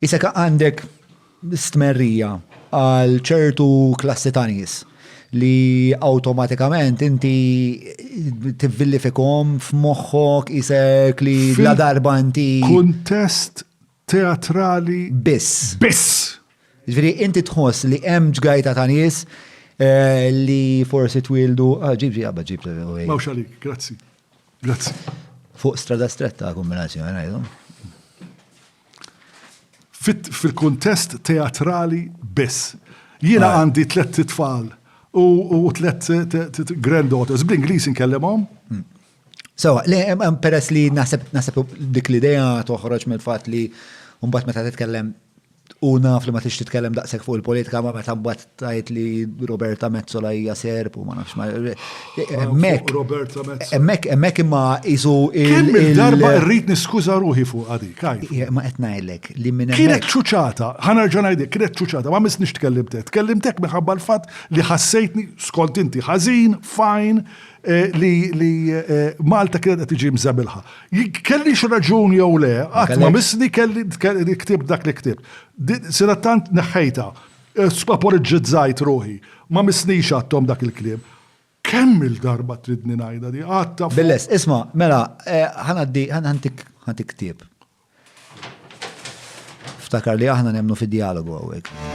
Isek għandek stmerrija għal ċertu klassi ta' nies li automatikament inti tivvillifikhom f'moħħok isek li la darba inti. Kuntest teatrali Biss. Biss. Inti tħoss li hemm ġgajta ta' nies li forsi twildu, ġib. Mawx għalik, grazzi. Grazzi. Fuq strada stretta kombinazzjoni, ngħidu. Fil-kuntest teatrali biss. Jiena għandi 3 tfal u 3 granddaughters. Bl-Ingliż inkellimhom. So, peress li naħseb dik l-idea toħroġ mill-fatt li mbagħad meta titkellem u naf li ma tix titkellem daqshekk fuq il-politika ma meta mbagħad tajt li Roberta Mezzola hija serb u ma nafx ma Roberta Mezzola. Hemmhekk imma isu Kemm il-darba rrid niskuża ruħi fuq għadik. Ma qed ngħidlek li minn Kienet ċuċata, ħanerġa' ngħidlek, kienet ċuċata, ma misniex tkellimtek. Tkellimtek minħabba l-fatt li ħassejtni skont inti ħażin, fajn, li Malta kienet qed tiġi mżabilħa. Kellix raġun jew le, qatt ma misni kelli ktib dak li ktib. Sira tant neħħejta, apoloġizzajt ruħi, ma misnix għattom dak il-kliem. Kemm il-darba tridni ngħidha di għatta. Billes, isma', mela, ħantik ktib. Ftakar li aħna nemmnu fid-dialogu hawnhekk.